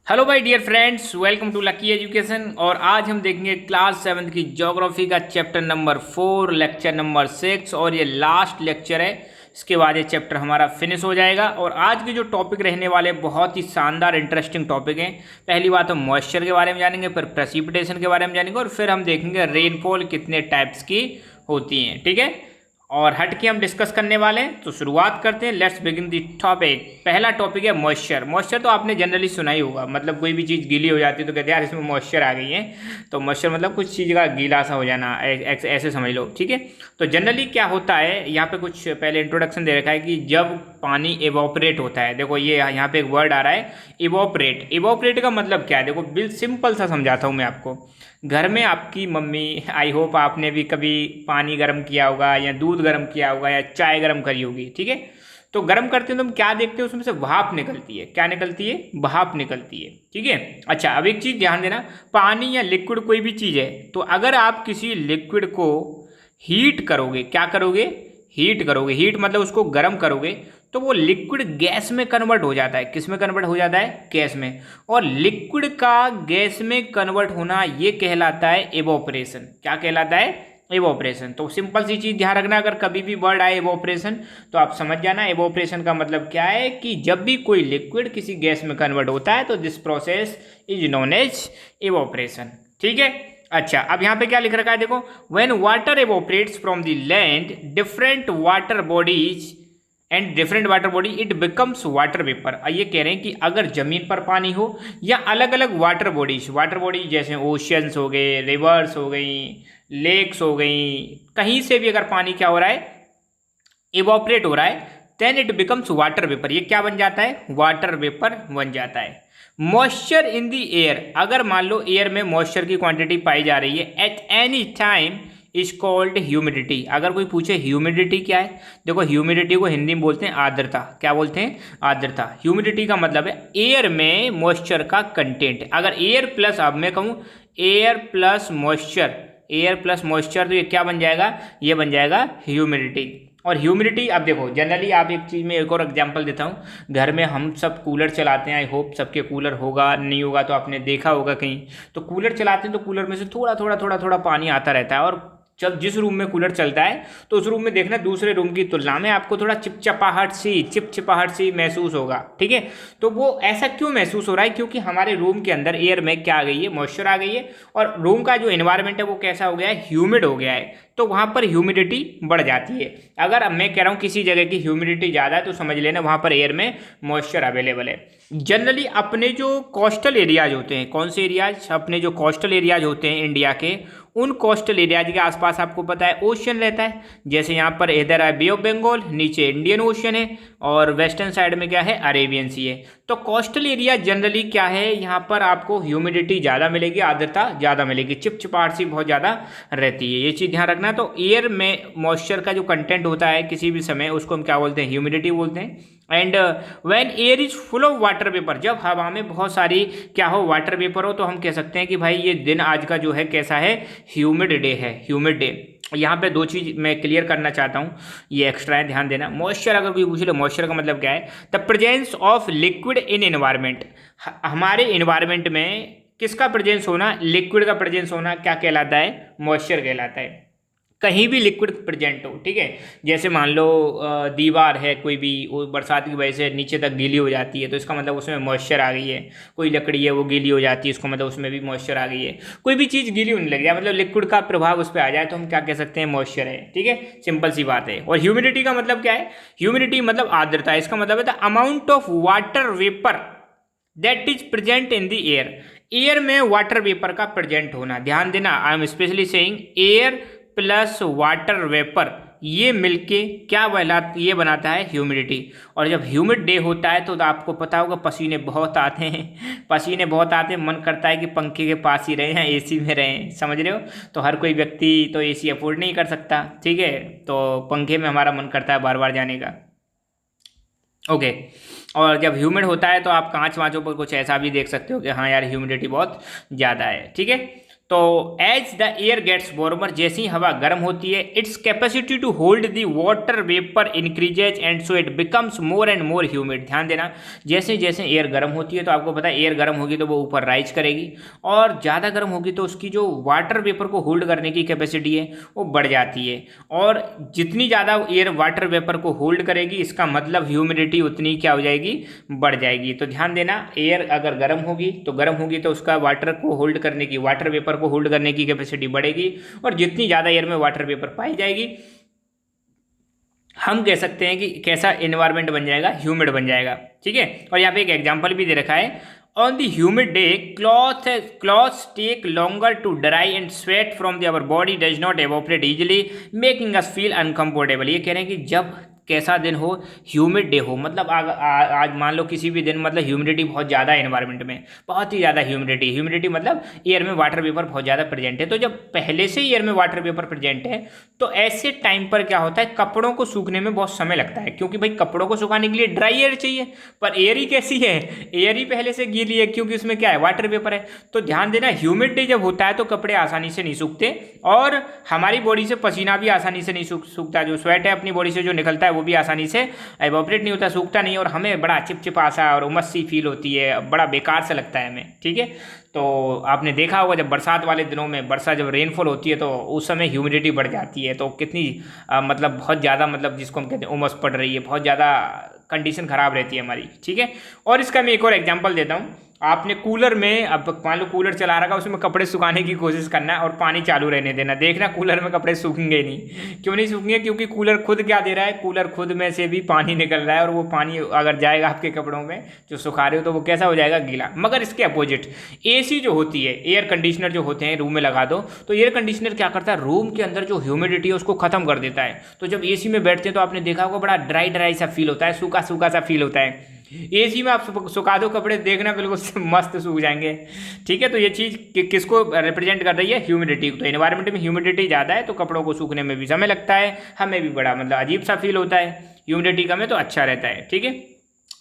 Hello my dear friends, welcome to lucky education. और आज हम देखेंगे क्लास 7 की ज्योग्राफी का चैप्टर नंबर 4 लेक्चर नंबर 6 और ये लास्ट लेक्चर है। इसके बाद ये चैप्टर हमारा फिनिश हो जाएगा। और आज के जो टॉपिक रहने वाले बहुत ही शानदार इंटरेस्टिंग टॉपिक हैं। पहली बात हम मॉइस्चर के बारे में जानेंगे, फिर प्रेसिपिटेशन के बारे में जानेंगे और फिर हम देखेंगे रेनफॉल कितने टाइप्स की होती हैं। ठीक है, और हट के हम डिस्कस करने वाले हैं, तो शुरुआत करते हैं। Let's begin the topic. पहला टॉपिक है मॉइस्चर। मॉइस्चर तो आपने जनरली सुना ही होगा, मतलब कोई भी चीज़ गीली हो जाती है तो कहते हैं यार इसमें मॉइस्चर आ गई है। तो मॉइस्चर मतलब कुछ चीज़ का गीला सा हो जाना, ऐसे समझ लो। ठीक है, तो जनरली क्या होता है, यहाँ पे कुछ पहले इंट्रोडक्शन दे रखा है कि जब पानी एवोपरेट होता है। देखो ये यहाँ पे एक वर्ड आ रहा है इवोपरेट। इवोपरेट का मतलब क्या है, देखो बिल सिंपल सा समझाता हूँ मैं आपको। घर में आपकी मम्मी, आई होप आपने भी कभी पानी गर्म किया होगा या दूध गर्म किया होगा या चाय गर्म करी होगी। ठीक है, तो गर्म करते हैं तो हम क्या देखते हैं, उसमें से भाप निकलती है। क्या निकलती है? भाप निकलती है। ठीक है, अच्छा अब एक चीज़ ध्यान देना, पानी या लिक्विड कोई भी चीज़ है तो अगर आप किसी लिक्विड को हीट करोगे, क्या करोगे? हीट करोगे। हीट मतलब उसको गर्म करोगे तो वो लिक्विड गैस में कन्वर्ट हो जाता है। किस में कन्वर्ट हो जाता है? गैस में। और लिक्विड का गैस में कन्वर्ट होना ये कहलाता है एवोपरेशन। क्या कहलाता है? एवोपरेशन। तो सिंपल सी चीज़ ध्यान रखना, अगर कभी भी वर्ड आए एवोपरेशन तो आप समझ जाना एवोपरेशन का मतलब क्या है, कि जब भी कोई लिक्विड किसी गैस में कन्वर्ट होता है तो this process is known as evaporation. ठीक है, अच्छा अब यहाँ पे क्या लिख रखा है, देखो when water evaporates from the land different water bodies and different water body it becomes water vapour. ये कह रहे हैं कि अगर जमीन पर पानी हो या अलग अलग वाटर बॉडीज जैसे ओशियंस हो गए, रिवर्स हो गई, लेक्स हो गई, कहीं से भी अगर पानी क्या हो रहा है, इवॉपरेट हो रहा है, then it becomes water vapour. ये क्या बन जाता है? वाटर वेपर बन जाता है। मॉइस्चर इन द एयर, अगर मान लो एयर में मॉइस्चर की क्वांटिटी पाई जा रही है at any time is called humidity. अगर कोई पूछे ह्यूमिडिटी क्या है, देखो ह्यूमिडिटी को हिंदी में बोलते हैं आर्द्रता। क्या बोलते हैं? आर्द्रता। ह्यूमिडिटी का मतलब है एयर में मॉइस्चर का कंटेंट। अगर एयर प्लस, अब मैं कहूँ air plus moisture, air plus moisture, तो ये क्या बन जाएगा? ये बन जाएगा ह्यूमिडिटी। और ह्यूमिडिटी, अब देखो जनरली आप एक चीज़ में एक और एग्जांपल देता हूँ। घर में हम सब कूलर चलाते हैं, आई होप सबके कूलर होगा, नहीं होगा तो आपने देखा होगा कहीं। तो कूलर चलाते हैं तो कूलर में से थोड़ा पानी आता रहता है। और जब जिस रूम में कूलर चलता है तो उस रूम में देखना दूसरे रूम की तुलना में आपको थोड़ा चिपचिपाहट सी महसूस होगा। ठीक है, तो वो ऐसा क्यों महसूस हो रहा है? क्योंकि हमारे रूम के अंदर एयर में क्या आ गई है? मॉइस्चर आ गई है। और रूम का जो एनवायरनमेंट है वो कैसा हो गया है? ह्यूमिड हो गया है। तो वहाँ पर ह्यूमिडिटी बढ़ जाती है। अगर अब मैं कह रहा हूँ किसी जगह की ह्यूमिडिटी ज़्यादा है तो समझ लेना वहाँ पर एयर में मॉइस्चर अवेलेबल है। जनरली अपने जो कोस्टल एरियाज होते हैं, कौन से एरियाज? अपने जो कोस्टल एरियाज होते हैं इंडिया के, उन कोस्टल एरियाज के आसपास आपको पता है ओशियन रहता है। जैसे यहाँ पर इधर है बे ऑफ बंगाल, नीचे इंडियन ओशियन है और वेस्टर्न साइड में क्या है? अरेबियन सी है। तो कोस्टल एरिया जनरली क्या है, यहाँ पर आपको ह्यूमिडिटी ज़्यादा मिलेगी, आर्द्रता ज़्यादा मिलेगी, चिपचिपाहट सी बहुत ज़्यादा रहती है। ये चीज़ ध्यान रखना। तो एयर में मॉइस्चर का जो कंटेंट होता है किसी भी समय, उसको हम क्या बोलते हैं? ह्यूमिडिटी बोलते हैं। And when air is full of water vapour, जब हवा में बहुत सारी क्या हो? वाटर वेपर हो, तो हम कह सकते हैं कि भाई ये दिन आज का जो है कैसा है? ह्यूमिड डे है, ह्यूमिड डे। यहाँ पे दो चीज़ मैं क्लियर करना चाहता हूँ, ये एक्स्ट्रा है, ध्यान देना। मॉइस्चर अगर कोई पूछ ले, मॉइस्चर का मतलब क्या है? The presence of liquid in environment. हमारे एनवायरमेंट में किसका प्रेजेंस होना? लिक्विड का प्रेजेंस होना क्या कहलाता है? मॉइस्चर कहलाता है। कहीं भी लिक्विड प्रेजेंट हो। ठीक है, जैसे मान लो दीवार है कोई भी, वो बरसात की वजह से नीचे तक गीली हो जाती है तो इसका मतलब उसमें मॉइस्चर आ गई है। कोई लकड़ी है वो गीली हो जाती है, इसका मतलब उसमें भी मॉइस्चर आ गई है। कोई भी चीज़ गीली होने लग जाए, मतलब लिक्विड का प्रभाव उस पर आ जाए, तो हम क्या कह सकते हैं? मॉइस्चर है। ठीक है, सिंपल सी बात है। और ह्यूमिडिटी का मतलब क्या है? ह्यूमिडिटी मतलब आर्द्रता। इसका मतलब है the amount of water vapour that is present in the air. Air में वाटर वेपर का प्रेजेंट होना, ध्यान देना। I am specially saying air plus water vapour, ये मिलके क्या बना? ये बनाता है ह्यूमिडिटी। और जब ह्यूमिड डे होता है तो आपको पता होगा पसीने बहुत आते हैं, पसीने बहुत आते हैं, मन करता है कि पंखे के पास ही रहें या एसी में रहें। समझ रहे हो? तो हर कोई व्यक्ति तो एसी अफोर्ड नहीं कर सकता। ठीक है, तो पंखे में हमारा मन करता है बार बार जाने का। ओके, और जब ह्यूमिड होता है तो आप कांच वाँचों पर कुछ ऐसा भी देख सकते हो कि हाँ यार ह्यूमिडिटी बहुत ज़्यादा है। ठीक है, तो as the air gets warmer, जैसे ही हवा गर्म होती है, its capacity to hold the water vapour increases and so it becomes more and more humid. ध्यान देना, जैसे जैसे एयर गर्म होती है तो आपको पता है एयर गर्म होगी तो वो ऊपर राइज करेगी, और ज़्यादा गर्म होगी तो उसकी जो वाटर वेपर को होल्ड करने की कैपेसिटी है वो बढ़ जाती है, और जितनी ज़्यादा एयर वाटर वेपर को होल्ड करेगी इसका मतलब ह्यूमिडिटी उतनी क्या हो जाएगी, बढ़ जाएगी। तो ध्यान देना, एयर अगर गर्म होगी तो उसका वाटर को होल्ड करने की, वाटर वेपर को होल्ड करने की कैपेसिटी बढ़ेगी, और जितनी ज़्यादा एयर में वाटर वेपर पाई जाएगी हम कह सकते हैं कि कैसा एनवायरनमेंट बन जाएगा, ह्यूमिड बन जाएगा। ठीक है, और यहाँ पे एक एग्जांपल भी दे रखा है, on the humid day clothes take longer to dry and sweat from the our body does not evaporate easily making us feel uncomfortable. ये कह रहे हैं कि जब कैसा दिन हो, ह्यूमिड डे हो, मतलब आज मान लो किसी भी दिन मतलब ह्यूमिडिटी बहुत ज़्यादा है एनवायरनमेंट में, बहुत ही ज़्यादा ह्यूमिडिटी मतलब एयर में वाटर वेपर बहुत ज़्यादा प्रेजेंट है। तो जब पहले से ही एयर में वाटर वेपर प्रेजेंट है तो ऐसे टाइम पर क्या होता है, कपड़ों को सूखने में बहुत समय लगता है, क्योंकि भाई कपड़ों को सुखाने के लिए ड्राई एयर चाहिए, पर एयर ही कैसी है, एयर ही पहले से गीली है, क्योंकि उसमें क्या है, वाटर वेपर है। तो ध्यान देना, ह्यूमिड डे जब होता है तो कपड़े आसानी से नहीं सूखते, और हमारी बॉडी से पसीना भी आसानी से नहीं सूखता, जो स्वेट है अपनी बॉडी से जो निकलता है वो भी आसानी से एवोपरेट नहीं होता, सूखता नहीं, और हमें बड़ा चिपचिपा सा और उमस सी फील होती है, बड़ा बेकार सा लगता है हमें। ठीक है, तो आपने देखा होगा जब बरसात वाले दिनों में, जब रेनफॉल होती है तो उस समय ह्यूमिडिटी बढ़ जाती है, तो कितनी मतलब बहुत ज़्यादा, मतलब जिसको हम कहते हैं उमस पड़ रही है, बहुत ज़्यादा कंडीशन ख़राब रहती है हमारी। ठीक है, और इसका मैं एक और एग्जांपल देता हूँ। आपने कूलर में, अब मान लो कूलर चला रखा, उसमें कपड़े सुखाने की कोशिश करना है और पानी चालू रहने देना, देखना कूलर में कपड़े सूखेंगे ही नहीं। क्यों नहीं सूखेंगे, क्योंकि कूलर खुद क्या दे रहा है, कूलर खुद में से भी पानी निकल रहा है, और वो पानी अगर जाएगा आपके कपड़ों में जो सुखा रहे हो तो वो कैसा हो जाएगा, गीला। मगर इसके अपोजिट एसी जो होती है, एयर कंडीशनर जो होते हैं, रूम में लगा दो तो एयर कंडीशनर क्या करता है, रूम के अंदर जो ह्यूमिडिटी है उसको खत्म कर देता है। तो जब एसी में बैठते हैं तो आपने देखा होगा बड़ा ड्राई सा फील होता है, सूखा सूखा सा फील होता है। एसी में आप सुखा दो कपड़े, देखना बिल्कुल मस्त सूख जाएंगे। ठीक है, तो ये चीज़ किसको रिप्रेजेंट कर रही है, ह्यूमिडिटी। तो एनवायरनमेंट में ह्यूमिडिटी ज़्यादा है तो कपड़ों को सूखने में भी समय लगता है, हमें भी बड़ा मतलब अजीब सा फील होता है। ह्यूमिडिटी कम है तो अच्छा रहता है। ठीक है,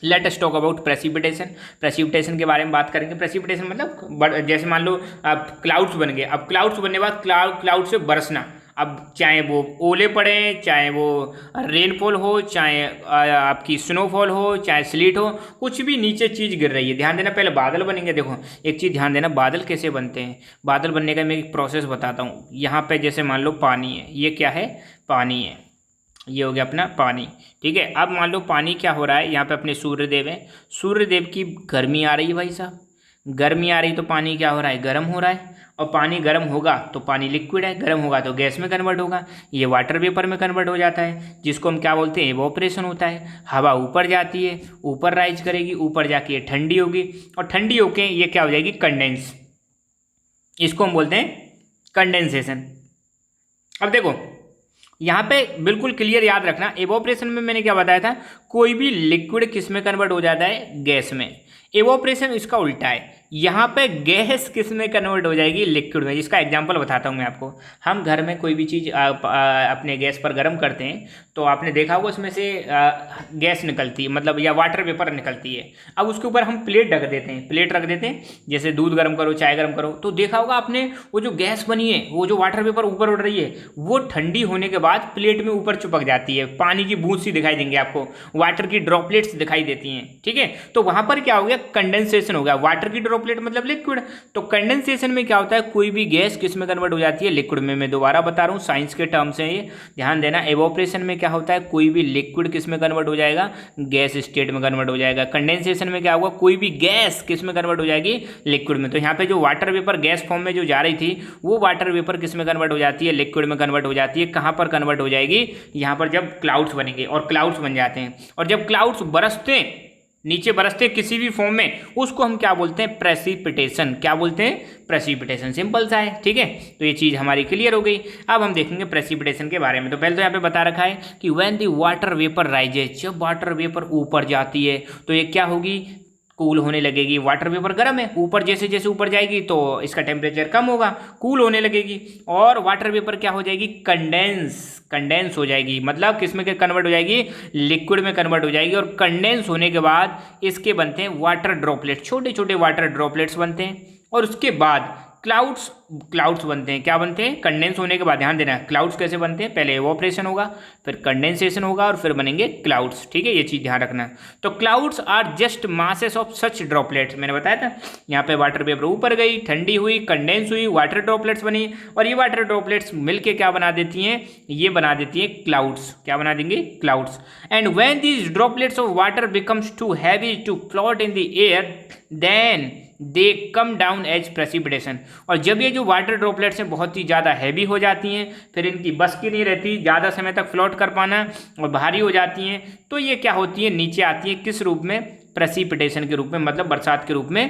let us talk about precipitation के बारे में बात करेंगे। प्रेसिपिटेशन मतलब जैसे मान लो अब क्लाउड्स बन गए, अब क्लाउड्स बनने के बाद क्लाउड से बरसना, अब चाहे वो ओले पड़े, चाहे वो रेनफॉल हो, चाहे आपकी स्नोफॉल हो, चाहे स्लीट हो, कुछ भी नीचे चीज़ गिर रही है। ध्यान देना, पहले बादल बनेंगे। देखो एक चीज़ ध्यान देना, बादल कैसे बनते हैं, बादल बनने का मैं एक प्रोसेस बताता हूँ। यहाँ पे जैसे मान लो पानी है, ये क्या है, पानी है, ये हो गया अपना पानी। ठीक है, अब मान लो पानी क्या हो रहा है, यहाँ पे अपने सूर्यदेव है, सूर्यदेव की गर्मी आ रही है भाई साहब, गर्मी आ रही तो पानी क्या हो रहा है, गर्म हो रहा है, और पानी गर्म होगा तो पानी लिक्विड है, गर्म होगा तो गैस में कन्वर्ट होगा, ये वाटर वेपर में कन्वर्ट हो जाता है, जिसको हम क्या बोलते हैं, इवोपरेशन होता है। हवा ऊपर जाती है, ऊपर राइज करेगी, ऊपर जाके ये ठंडी होगी, और ठंडी होके ये क्या हो जाएगी, कंडेंस, इसको हम बोलते हैं कंडेंसेशन। अब देखो यहाँ पे बिल्कुल क्लियर याद रखना, इवोपरेशन में मैंने क्या बताया था, कोई भी लिक्विड किस में कन्वर्ट हो जाता है, गैस में। इवोपरेशन इसका उल्टा है, यहाँ पे गैस किस में कन्वर्ट हो जाएगी, लिक्विड में। जिसका एग्जांपल बताता हूँ मैं आपको। हम घर में कोई भी चीज़ अपने गैस पर गर्म करते हैं तो आपने देखा होगा उसमें से गैस निकलती है, मतलब या वाटर वेपर निकलती है। अब उसके ऊपर हम प्लेट रख देते हैं, प्लेट रख देते हैं, जैसे दूध गर्म करो, चाय गर्म करो, तो देखा होगा आपने वो जो गैस बनी है, वो जो वाटर वेपर ऊपर उड़ रही है, वो ठंडी होने के बाद प्लेट में ऊपर चिपक जाती है, पानी की बूंद सी दिखाई देंगे आपको, वाटर की ड्रॉपलेट्स दिखाई देती हैं। ठीक है, तो वहाँ पर क्या हो गया, कंडेंसेशन हो गया, वाटर की ड्रॉपलेट मतलब लिक्विड। तो कंडेंसेशन में क्या होता है, कोई भी गैस किस में कन्वर्ट हो जाती है, लिक्विड में। मैं दोबारा बता रहा हूँ, साइंस के टर्म्स हैं ये, ध्यान देना। एवोपरेशन में क्या होता है, कोई भी लिक्विड किस में कन्वर्ट हो जाएगा, गैस स्टेट में कन्वर्ट हो जाएगा। कंडेंसेशन में क्या होगा, कोई भी गैस किस में कन्वर्ट हो जाएगी, लिक्विड में। तो यहाँ पे जो वाटर वेपर गैस फॉर्म में जो जा रही थी, वो वाटर वेपर किस में कन्वर्ट हो जाती है, लिक्विड में कन्वर्ट हो जाती है। कहाँ पर कन्वर्ट हो जाएगी, यहाँ पर जब क्लाउड्स बनेंगे, और क्लाउड्स बन जाते हैं, और जब क्लाउड्स बरसते हैं, नीचे बरसते किसी भी फॉर्म में, उसको हम क्या बोलते हैं, प्रेसिपिटेशन। क्या बोलते हैं, प्रेसिपिटेशन। सिंपल सा है। ठीक है, तो ये चीज़ हमारी क्लियर हो गई। अब हम देखेंगे प्रेसिपिटेशन के बारे में। तो पहले तो यहाँ पे बता रखा है कि when the water vapour rises, जब वाटर वेपर ऊपर जाती है तो ये क्या होगी, कूल होने लगेगी। वाटर वेपर गर्म है, ऊपर जैसे जैसे ऊपर जाएगी तो इसका टेम्परेचर कम होगा, कूल होने लगेगी, और वाटर वेपर क्या हो जाएगी, कंडेंस हो जाएगी। मतलब किस में कन्वर्ट हो जाएगी, लिक्विड में कन्वर्ट हो जाएगी। और कंडेंस होने के बाद इसके बनते हैं वाटर ड्रॉपलेट, छोटे छोटे वाटर ड्रॉपलेट्स बनते हैं। और उसके बाद क्लाउड्स क्लाउड्स बनते हैं, क्या बनते हैं, कंडेंस होने के बाद, ध्यान देना है क्लाउड्स कैसे बनते हैं, पहले एवोपरेशन होगा, फिर कंडेंसेशन होगा और फिर बनेंगे क्लाउड्स, ठीक है, ये चीज़ ध्यान रखना है। तो clouds are just masses of such droplets, मैंने बताया था यहाँ पे वाटर वेपर ऊपर गई, ठंडी हुई, कंडेंस हुई, वाटर ड्रॉपलेट्स बनी, और ये वाटर ड्रॉपलेट्स मिलके क्या बना देती हैं, ये बना देती हैं क्लाउड्स, क्या बना देंगे, clouds. And when these droplets of water becomes too heavy to float in the air then they come down as precipitation, और जब ये जो वाटर ड्रॉपलेट्स हैं बहुत ही ज़्यादा हैवी हो जाती हैं, फिर इनकी बस की नहीं रहती ज़्यादा समय तक फ्लोट कर पाना और भारी हो जाती हैं, तो ये क्या होती है, नीचे आती है, किस रूप में, प्रेसिपिटेशन के रूप में, मतलब बरसात के रूप में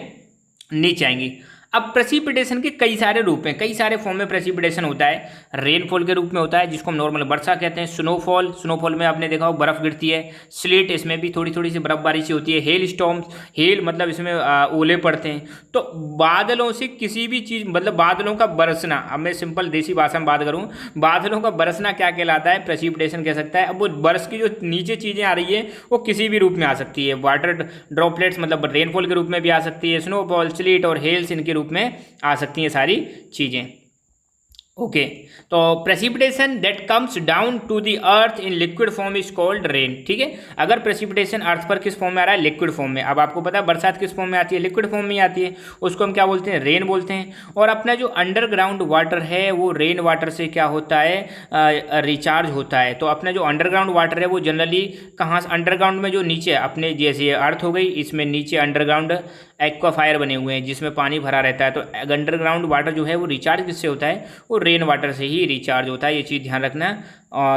नीचे आएंगी। अब प्रेसिपिटेशन के कई सारे रूप हैं, कई सारे फॉर्म में प्रेसिपिटेशन होता है। रेनफॉल के रूप में होता है जिसको हम नॉर्मल वर्षा कहते हैं, स्नोफॉल, स्नोफॉल में आपने देखा हो बर्फ़ गिरती है, स्लीट इसमें भी थोड़ी थोड़ी सी बर्फबारी सी होती है, हेल स्टॉर्म्स, हेल मतलब इसमें ओले पड़ते हैं। तो बादलों से किसी भी चीज़, मतलब बादलों का बरसना, अब मैं सिंपल देसी भाषा में बात करूँ, बादलों का बरसना क्या कहलाता है, प्रेसिपिटेशन कह सकता है। अब वो बरस की जो नीचे चीज़ें आ रही है वो किसी भी रूप में आ सकती है, वाटर ड्रॉपलेट्स मतलब रेनफॉल के रूप में भी आ सकती है, स्नोफॉल, स्लीट और हेल्स इनके रूप में आ सकती हैं सारी चीजें। ओके, तो precipitation that comes down to the earth in liquid form is called rain, ठीक है। अगर प्रेसिपिटेशन अर्थ पर किस फॉर्म में आ रहा है, लिक्विड फॉर्म में, अब आपको पता है बरसात किस फॉर्म में आती है, लिक्विड फॉर्म में आती है, उसको हम क्या बोलते हैं, रेन बोलते हैं। और अपना जो अंडरग्राउंड वाटर है वो रेन वाटर से क्या होता है, रिचार्ज होता है। तो अपना जो अंडरग्राउंड वाटर है वो जनरली कहाँ, अंडरग्राउंड में जो नीचे अपने जैसे अर्थ हो गई, इसमें नीचे अंडरग्राउंड एक्वाफायर बने हुए हैं जिसमें पानी भरा रहता है। तो अंडरग्राउंड वाटर जो है वो रिचार्ज किससे होता है, वो रेन वाटर से ही रिचार्ज होता है, ये चीज़ ध्यान रखना।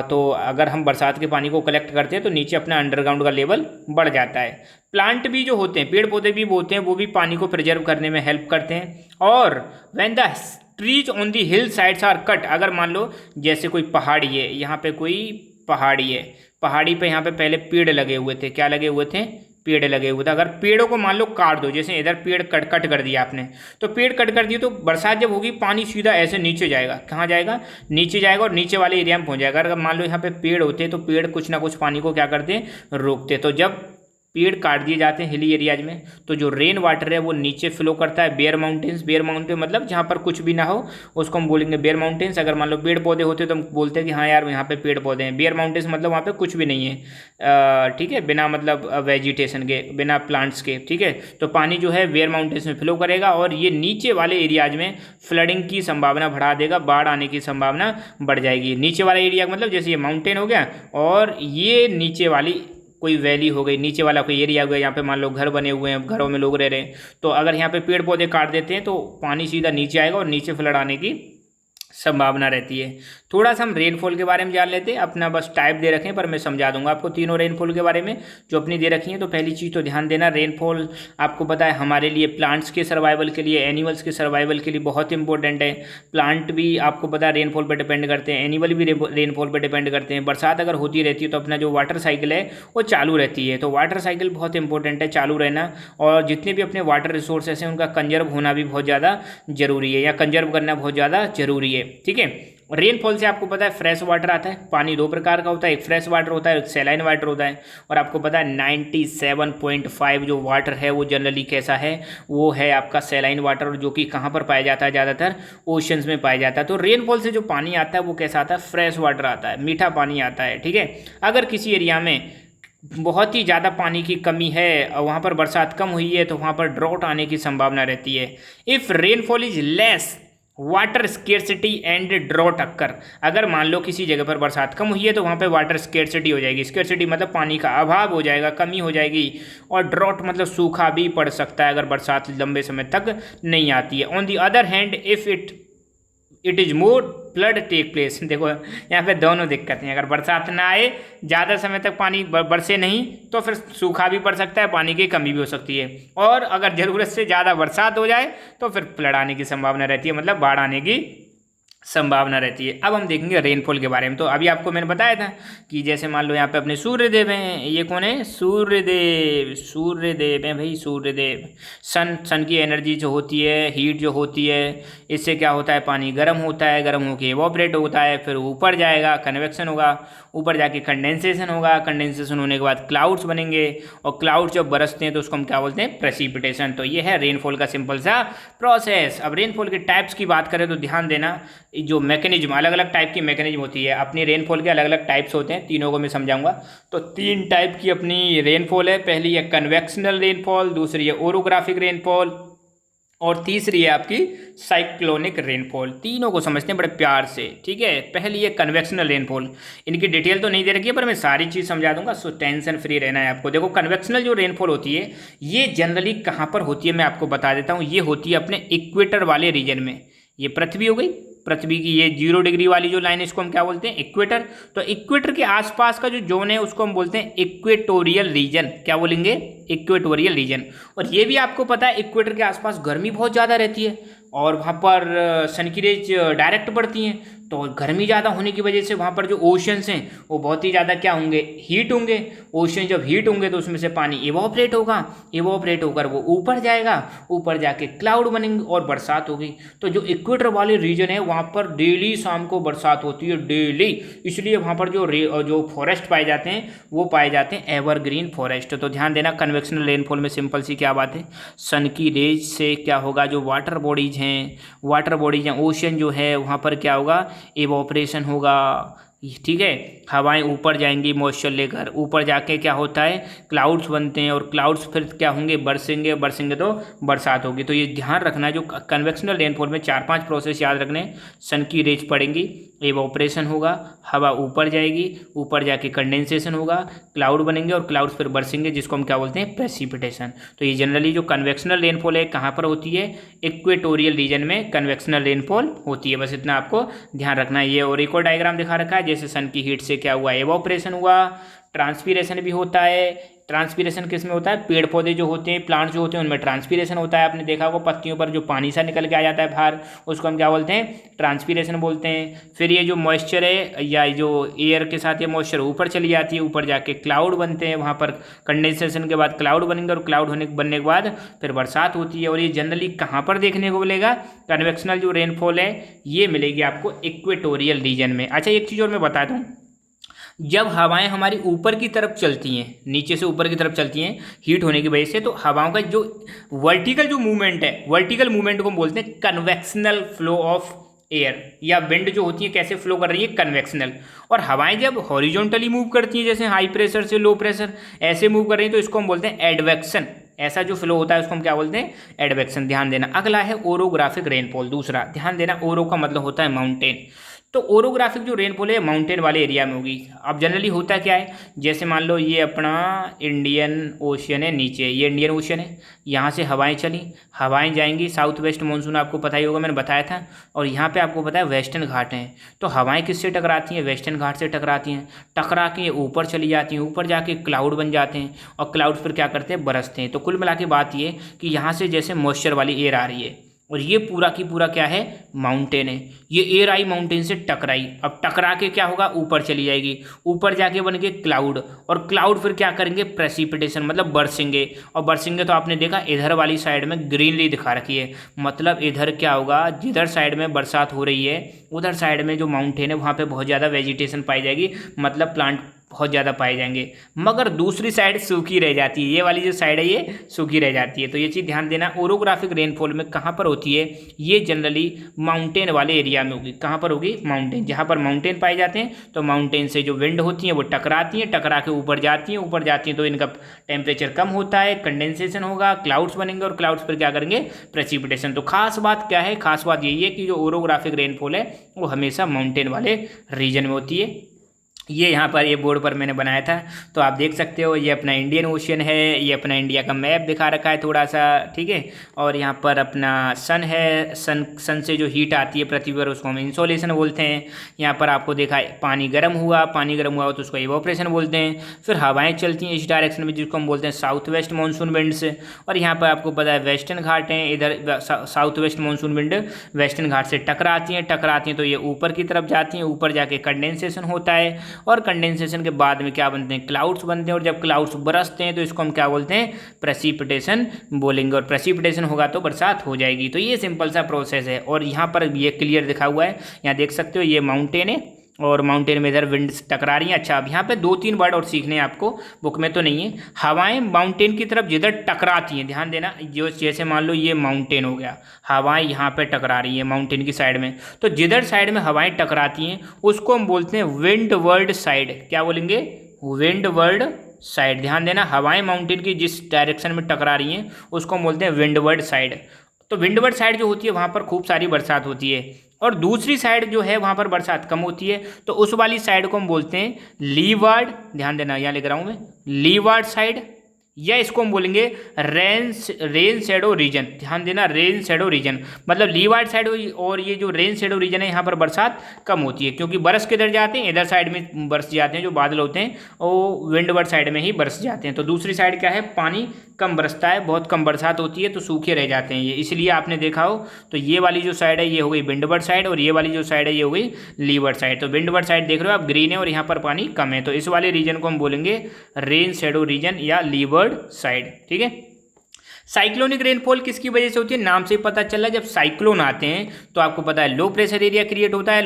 तो अगर हम बरसात के पानी को कलेक्ट करते हैं तो नीचे अपना अंडरग्राउंड का लेवल बढ़ जाता है। प्लांट भी जो होते हैं, पेड़ पौधे भी होते हैं, वो भी पानी को प्रिजर्व करने में हेल्प करते हैं। और when the trees on the hill sides are cut, अगर मान लो जैसे कोई पहाड़ी है, यहाँ पे कोई पहाड़ी है, पहाड़ी पे यहाँ पे पहले पेड़ लगे हुए थे, क्या लगे हुए थे, पेड़ लगे हुए थे। अगर पेड़ों को मान लो काट दो, जैसे इधर पेड़ कट कर दिया आपने, तो पेड़ कट कर दिए तो बरसात जब होगी पानी सीधा ऐसे नीचे जाएगा, कहाँ जाएगा, नीचे जाएगा और नीचे वाले एरिया में पहुंच जाएगा। अगर मान लो यहाँ पे पेड़ होते तो पेड़ कुछ ना कुछ पानी को क्या करते, रोकते। तो जब पेड़ काट दिए जाते हैं हिली एरियाज में, तो जो रेन वाटर है वो नीचे फ्लो करता है बेयर माउंटेन्स, बेयर माउंटेन मतलब जहाँ पर कुछ भी ना हो उसको हम बोलेंगे बेयर माउंटेन्स। अगर मान लो पेड़ पौधे होते तो हम बोलते हैं कि हाँ यार यहाँ पे पेड़ पौधे हैं। बेयर माउंटेन्स मतलब वहाँ पे कुछ भी नहीं है, ठीक है, बिना मतलब वेजिटेशन के, बिना प्लांट्स के, ठीक है। तो पानी जो है बेयर माउंटेन्स में फ्लो करेगा और ये नीचे वाले एरियाज में फ्लडिंग की संभावना बढ़ा देगा, बाढ़ आने की संभावना बढ़ जाएगी। नीचे वाला एरिया मतलब जैसे ये माउंटेन हो गया और ये नीचे वाली कोई वैली हो गई, नीचे वाला कोई एरिया हो गया, यहाँ पे मान लो घर बने हुए हैं, घरों में लोग रह रहे हैं, तो अगर यहाँ पे पेड़ पौधे काट देते हैं तो पानी सीधा नीचे आएगा और नीचे फ्लड आने की संभावना रहती है। थोड़ा सा हम रेनफॉल के बारे में जान लेते हैं, अपना बस टाइप दे रखें पर मैं समझा दूंगा आपको तीनों रेनफॉल के बारे में जो अपनी दे रखी है। तो पहली चीज़ तो ध्यान देना, रेनफॉल आपको पता है हमारे लिए प्लांट्स के सर्वाइवल के लिए, एनिमल्स के सर्वाइवल के लिए बहुत इंपॉर्टेंट है। प्लांट भी आपको पता है रेनफॉल पर डिपेंड करते हैं, एनिमल भी रेनफॉल पर डिपेंड करते हैं। बरसात अगर होती रहती है तो अपना जो वाटर साइकिल है वो चालू रहती है। तो वाटर साइकिल बहुत इंपॉर्टेंट है, चालू रहना, और जितने भी अपने वाटर रिसोर्सेस हैं उनका कंजर्व होना भी बहुत ज़्यादा जरूरी है, या कंजर्व करना बहुत ज़्यादा जरूरी है, ठीक है। रेनफॉल से आपको पता है फ्रेश वाटर आता है, पानी दो प्रकार का होता है, एक फ्रेश वाटर होता है, एक सैलाइन वाटर होता है। और आपको पता है 97.5 जो वाटर है वो जनरली कैसा है, वो है आपका सैलाइन वाटर, जो कि कहाँ पर पाया जाता है, ज़्यादातर ओशंस में पाया जाता है। तो रेनफॉल से जो पानी आता है वो कैसा आता है, फ्रेश वाटर आता है, मीठा पानी आता है, ठीक है। अगर किसी एरिया में बहुत ही ज़्यादा पानी की कमी है और वहाँ पर बरसात कम हुई है तो वहाँ पर ड्रॉट आने की संभावना रहती है। If rainfall is less water scarcity and drought occur, अगर मान लो किसी जगह पर बरसात कम हुई है तो वहाँ पे वाटर स्केर्सिटी हो जाएगी। स्केर्सिटी मतलब पानी का अभाव हो जाएगा, कमी हो जाएगी। और ड्रॉट मतलब सूखा भी पड़ सकता है अगर बरसात लंबे समय तक नहीं आती है। On the other hand if it is more flood take place, देखो यहाँ पे दोनों दिक्कतें हैं। अगर बरसात ना आए, ज़्यादा समय तक पानी बरसे नहीं, तो फिर सूखा भी पड़ सकता है, पानी की कमी भी हो सकती है। और अगर ज़रूरत से ज़्यादा बरसात हो जाए तो फिर फ्लड आने की संभावना रहती है, मतलब बाढ़ आने की संभावना रहती है। अब हम देखेंगे रेनफॉल के बारे में। तो अभी आपको मैंने बताया था कि जैसे मान लो यहाँ पे अपने सूर्यदेव हैं, ये कौन है, सूर्यदेव, सूर्यदेव हैं भाई, सूर्यदेव। सन की एनर्जी जो होती है, हीट जो होती है, इससे क्या होता है, पानी गर्म होता है, गर्म होकर इवोपरेट होता है, फिर ऊपर जाएगा, कन्वेक्शन होगा, ऊपर जाके कंडेंसेशन होगा, कंडेंसेशन होने के बाद क्लाउड्स बनेंगे, और क्लाउड जब बरसते हैं तो उसको हम क्या बोलते हैं, प्रेसिपिटेशन। तो ये है रेनफॉल का सिंपल सा प्रोसेस। अब रेनफॉल के टाइप्स की बात करें तो ध्यान देना, जो मैकेनिज्म, अलग अलग टाइप की मैकेनिज्म होती है अपनी रेनफॉल के, अलग अलग टाइप्स होते हैं, तीनों को मैं समझाऊंगा। तो 3 टाइप की अपनी रेनफॉल है। पहली है कन्वेक्शनल रेनफॉल, दूसरी है ओरोग्राफिक रेनफॉल, और तीसरी है आपकी साइक्लोनिक रेनफॉल। तीनों को समझते हैं बड़े प्यार से, ठीक है। पहली है कन्वेक्शनल रेनफॉल, इनकी डिटेल तो नहीं दे रखी है पर मैं सारी चीज़ समझा दूंगा, सो टेंशन फ्री रहना है आपको। देखो कन्वेक्शनल जो रेनफॉल होती है ये जनरली कहाँ पर होती है मैं आपको बता देता हूँ। ये होती है अपने इक्वेटर वाले रीजन में। ये पृथ्वी हो गई, पृथ्वी की ये 0 डिग्री वाली जो लाइन, इसको हम क्या बोलते हैं, इक्वेटर। तो इक्वेटर के आसपास का जो जोन है उसको हम बोलते हैं इक्वेटोरियल रीजन। क्या बोलेंगे, इक्वेटोरियल रीजन। और ये भी आपको पता है इक्वेटर के आसपास गर्मी बहुत ज़्यादा रहती है, और वहाँ पर सन की रेज डायरेक्ट पड़ती हैं, तो गर्मी ज़्यादा होने की वजह से वहाँ पर जो ओशंस हैं वो बहुत ही ज़्यादा क्या होंगे, हीट होंगे। ओशन जब हीट होंगे तो उसमें से पानी इवोपरेट होगा, इवोपरेट होकर वो ऊपर जाएगा, ऊपर जाके क्लाउड बनेंगे और बरसात होगी। तो जो इक्वेटर वाले रीजन है वहाँ पर डेली शाम को बरसात होती है, डेली। इसलिए वहाँ पर जो फॉरेस्ट पाए जाते हैं वो पाए जाते हैं एवरग्रीन फॉरेस्ट। तो ध्यान देना, कन्वेक्शनल रेनफॉल में सिंपल सी क्या बात है, सन की रेज से क्या होगा, जो वाटर बॉडीज हैं, ओशन जो है वहाँ पर क्या होगा, इवोपरेशन होगा, ठीक है। हवाएं ऊपर जाएंगी मॉइस्चर लेकर, ऊपर जाके क्या होता है, क्लाउड्स बनते हैं, और क्लाउड्स फिर क्या होंगे, बरसेंगे तो बरसात होगी। तो ये ध्यान रखना है, जो कन्वेक्शनल रेनफॉल में 4-5 प्रोसेस याद रखने। सन की रेज पड़ेंगी, इवोपरेशन होगा, हवा ऊपर जाएगी, ऊपर जाके कंडेंसेशन होगा, क्लाउड बनेंगे, और क्लाउड्स फिर बरसेंगे, जिसको हम क्या बोलते हैं, प्रेसिपिटेशन। तो ये जनरली जो कन्वेक्शनल रेनफॉल है कहाँ पर होती है, इक्वेटोरियल रीजन में कन्वेक्शनल रेनफॉल होती है। बस इतना आपको ध्यान रखना है। ये और एक और डायग्राम दिखा रखा है, जैसे सन की हीट से क्या हुआ, एवोपरेशन हुआ, ट्रांसपीरेशन भी होता है। ट्रांसपीरेशन किस में होता है, पेड़ पौधे जो होते हैं, प्लांट्स जो होते हैं, उनमें ट्रांसपीरेशन होता है। आपने देखा होगा पत्तियों पर जो पानी सा निकल के आ जाता है बाहर, उसको हम क्या बोलते हैं, ट्रांसपीरेशन बोलते हैं। फिर ये जो मॉइस्चर है, या जो एयर के साथ ये मॉइस्चर ऊपर चली जाती है, ऊपर जाके क्लाउड बनते हैं, वहाँ पर कंडेंसेशन के बाद क्लाउड बनेंगे, और क्लाउड बनने के बाद फिर बरसात होती है। और ये जनरली कहाँ पर देखने को मिलेगा, कन्वेक्शनल जो रेनफॉल है ये मिलेगी आपको इक्वेटोरियल रीजन में। अच्छा एक चीज़ और मैं बता दूँ, जब हवाएं हमारी ऊपर की तरफ चलती हैं, नीचे से ऊपर की तरफ चलती हैं हीट होने की वजह से, तो हवाओं का जो वर्टिकल जो मूवमेंट है, वर्टिकल मूवमेंट को हम बोलते हैं कन्वेक्शनल फ्लो ऑफ एयर, या विंड जो होती है कैसे फ्लो कर रही है, कन्वेक्शनल। और हवाएं जब हॉरिजॉन्टली मूव करती हैं, जैसे हाई प्रेशर से लो प्रेशर ऐसे मूव कर रही हैं, तो इसको हम बोलते हैं एडवेक्शन। ऐसा जो फ्लो होता है उसको हम क्या बोलते हैं, एडवेक्शन। ध्यान देना। अगला है ओरोग्राफिक रेनफॉल। दूसरा ध्यान देना, ओरो का मतलब होता है माउंटेन। तो ओरोग्राफिक जो रेनफॉल है माउंटेन वाले एरिया में होगी। अब जनरली होता क्या है, जैसे मान लो ये अपना इंडियन ओशियन है, नीचे ये इंडियन ओशियन है, यहाँ से हवाएं चली, हवाएं जाएंगी, साउथ वेस्ट मानसून आपको पता ही होगा, मैंने बताया था। और यहाँ पे आपको पता है वेस्टर्न घाट हैं, तो हवाएं किससे टकराती हैं, वेस्टर्न घाट से टकराती हैं। टकरा के ऊपर चली जाती हैं, ऊपर जाके क्लाउड बन जाते हैं, और क्लाउड फिर क्या करते हैं, बरसते हैं। तो कुल मिला के बात ये कि यहाँ से जैसे मॉइस्चर वाली एयर आ रही है, और ये पूरा की पूरा क्या है, माउंटेन है। ये एयर आई माउंटेन से टकराई, अब टकरा के क्या होगा, ऊपर चली जाएगी, ऊपर जाके बन के क्लाउड, और क्लाउड फिर क्या करेंगे, प्रेसिपिटेशन, मतलब बरसेंगे। और बरसेंगे तो आपने देखा इधर वाली साइड में ग्रीनरी दिखा रखी है, मतलब इधर क्या होगा, जिधर साइड में बरसात हो रही है उधर साइड में जो माउंटेन है वहाँ पे बहुत ज़्यादा वेजिटेशन पाई जाएगी, मतलब प्लांट बहुत ज़्यादा पाए जाएंगे। मगर दूसरी साइड सूखी रह जाती है, ये वाली जो साइड है ये सूखी रह जाती है। तो ये चीज़ ध्यान देना। ओरोग्राफिक रेनफॉल में कहाँ पर होती है, ये जनरली माउंटेन वाले एरिया में होगी। कहाँ पर होगी, माउंटेन। जहाँ पर माउंटेन पाए जाते हैं तो माउंटेन से जो विंड होती हैं वो टकराती हैं, टकरा के ऊपर जाती हैं, ऊपर जाती हैं तो इनका टेम्परेचर कम होता है, कंडेंसेशन होगा, क्लाउड्स बनेंगे, और क्लाउड्स पर क्या करेंगे, प्रेसिपिटेशन। तो खास बात क्या है, खास बात यही है कि जो ओरोग्राफिक रेनफॉल है वो हमेशा माउंटेन वाले रीजन में होती है। ये यहाँ पर ये बोर्ड पर मैंने बनाया था, तो आप देख सकते हो ये अपना इंडियन ओशियन है, ये अपना इंडिया का मैप दिखा रखा है थोड़ा सा, ठीक है। और यहाँ पर अपना सन है, सन से जो हीट आती है पृथ्वी पर उसको हम इंसोलेशन बोलते हैं। यहाँ पर आपको देखा पानी गर्म हुआ तो उसको इवोपरेशन बोलते हैं। फिर हवाएँ चलती हैं इस डायरेक्शन में जिसको हम बोलते हैं साउथ वेस्ट मानसून विंड्स। और यहाँ पर आपको पता है वेस्टर्न घाट हैं, इधर south west monsoon wind western Ghat से टकराती हैं तो ये ऊपर की तरफ जाती हैं, ऊपर जाके कंडेंसेशन होता है और कंडेंसेशन के बाद में क्या बनते हैं, क्लाउड्स बनते हैं। और जब क्लाउड्स बरसते हैं तो इसको हम क्या बोलते हैं, प्रेसिपिटेशन बोलेंगे। और प्रेसिपिटेशन होगा तो बरसात हो जाएगी। तो ये सिंपल सा प्रोसेस है। और यहाँ पर ये क्लियर दिखा हुआ है, यहाँ देख सकते हो ये माउंटेन है और माउंटेन में इधर विंड्स टकरा रही हैं। अच्छा, अब यहाँ पे 2-3 वर्ड और सीखने हैं आपको, बुक में तो नहीं है। हवाएं माउंटेन की तरफ जिधर टकराती हैं, ध्यान देना, जो जैसे मान लो ये माउंटेन हो गया, हवाएं यहाँ पे टकरा रही हैं माउंटेन की साइड में, तो जिधर साइड में हवाएं टकराती हैं उसको हम बोलते हैं विंडवर्ड साइड। क्या बोलेंगे, विंडवर्ड साइड। ध्यान देना, हवाएं माउंटेन की जिस डायरेक्शन में टकरा रही हैं उसको हम बोलते हैं विंडवर्ड साइड। तो विंडवर्ड साइड जो होती है वहाँ पर खूब सारी बरसात होती है, और दूसरी साइड जो है वहाँ पर बरसात कम होती है, तो उस वाली साइड को हम बोलते हैं लीवार्ड। ध्यान देना, यहाँ लिख रहा हूँ मैं, लीवार्ड साइड, या इसको हम बोलेंगे रेन शेडो रीजन। ध्यान देना, रेन शेडो रीजन मतलब लीवार्ड साइड। और ये जो रेन शेडो रीजन है यहाँ पर बरसात कम होती है, क्योंकि बरस किधर जाते हैं, इधर साइड में बरस जाते हैं, जो बादल होते हैं वो विंडवर्ड साइड में ही बरस जाते हैं। तो दूसरी साइड क्या है, पानी कम बरसता है, बहुत कम बरसात होती है, तो सूखे रह जाते हैं ये, इसलिए आपने देखा हो। तो ये वाली जो साइड है ये हो गई विंडवर्ड साइड, और ये वाली जो साइड है ये हो गई लीवार्ड साइड। तो विंडवर्ड साइड देख रहे हो आप, ग्रीन है और यहाँ पर पानी कम है, तो इस वाले रीजन को हम बोलेंगे रेन शेडो रीजन या लीवार्ड साइड, ठीक है। साइक्लोनिक रेनफॉल किसकी वजह से होती है, नाम से पता चल रहा है। जब साइक्लोन आते हैं तो आपको पता है लो प्रेशर एरिया क्रिएट होता है,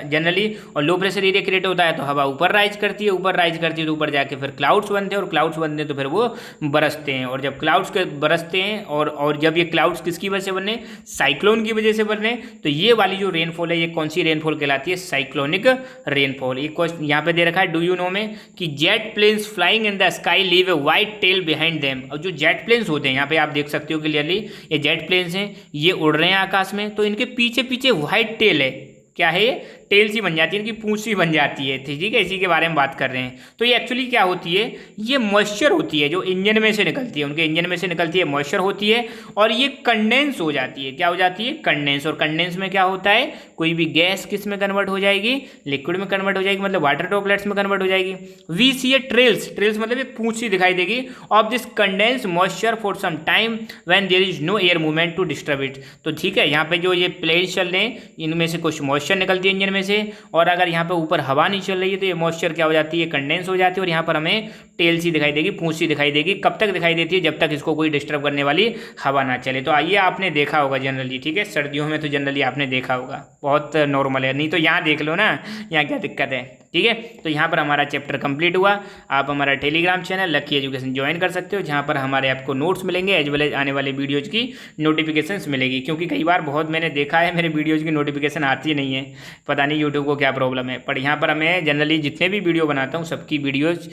जनरली, और लो प्रेशर एरिया क्रिएट होता है तो हवा ऊपर राइज करती है, तो ऊपर जाके फिर क्लाउड्स बनते हैं, और क्लाउड्स बनते हैं तो फिर वो बरसते हैं। और जब क्लाउड्स के बरसते हैं और जब ये क्लाउड्स किसकी वजह से बने, साइक्लोन की वजह से बने, तो ये वाली जो रेनफॉल है ये कौन सी रेनफॉल कहलाती है, साइक्लोनिक रेनफॉल। एक क्वेश्चन यहाँ पे दे रखा है, डू यू नो में, कि jet planes flying in the sky leave a white tail behind them. और जो जेट प्लेन्स होते हैं, यहाँ पे आप देख सकते हो क्लियरली, ये जेट प्लेन्स हैं, ये उड़ रहे हैं आकाश में, तो इनके पीछे पीछे व्हाइट टेल है। क्या है, टेल सी बन जाती है, इनकी पूंछ सी बन जाती है, ठीक है, इसी के बारे में बात कर रहे हैं। तो ये एक्चुअली क्या होती है, ये मॉइस्चर होती है जो इंजन में से निकलती है, उनके इंजन में से निकलती है, मॉइस्चर होती है, और ये कंडेंस हो जाती है। क्या हो जाती है, कंडेंस। और कंडेंस में क्या होता है, कोई भी गैस किस में कन्वर्ट हो जाएगी, लिक्विड में कन्वर्ट हो जाएगी, मतलब वाटर ड्रॉपलेट्स में कन्वर्ट हो जाएगी। We see a trails, trails मतलब ये पूंछ सी दिखाई देगी, of this condense moisture for some time when there is no air movement to disturb it. तो ठीक है, यहाँ पे जो ये प्लेन्स चल रहे हैं इनमें से कुछ मॉइस्चर निकलती है इंजन में से, और अगर यहाँ पे ऊपर हवा नहीं चल रही है तो ये मॉइस्चर क्या हो जाती है, कंडेंस हो जाती है, और यहाँ पर हमें टेल सी दिखाई देगी, पूंछ सी दिखाई देगी। कब तक दिखाई देती है, जब तक इसको कोई डिस्टर्ब करने वाली हवा ना चले। तो आइए, आपने देखा होगा जनरली, ठीक है, सर्दियों में तो जनरली आपने देखा होगा, बहुत नॉर्मल है, नहीं तो यहाँ देख लो ना, यहाँ क्या दिक्कत है, ठीक है। तो यहाँ पर हमारा चैप्टर कंप्लीट हुआ। आप हमारा Telegram channel lucky education join कर सकते हो, जहाँ पर हमारे आपको नोट्स मिलेंगे एज वेल एज आने वाले वीडियोज़ की नोटिफिकेशंस मिलेगी। क्योंकि कई बार बहुत मैंने देखा है मेरे वीडियोज़ की नोटिफिकेशन आती नहीं है, पता नहीं यूट्यूब को क्या प्रॉब्लम है। पर यहाँ पर हमें जनरली जितने भी वीडियो बनाता हूँ सबकी वीडियोज़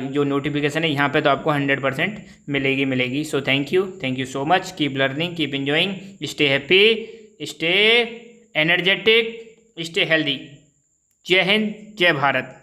जो नोटिफिकेशन है यहाँ पर तो आपको 100% मिलेगी। So thank you so much, keep learning, keep enjoying, stay happy, stay energetic, stay healthy. जय हिंद, जय भारत।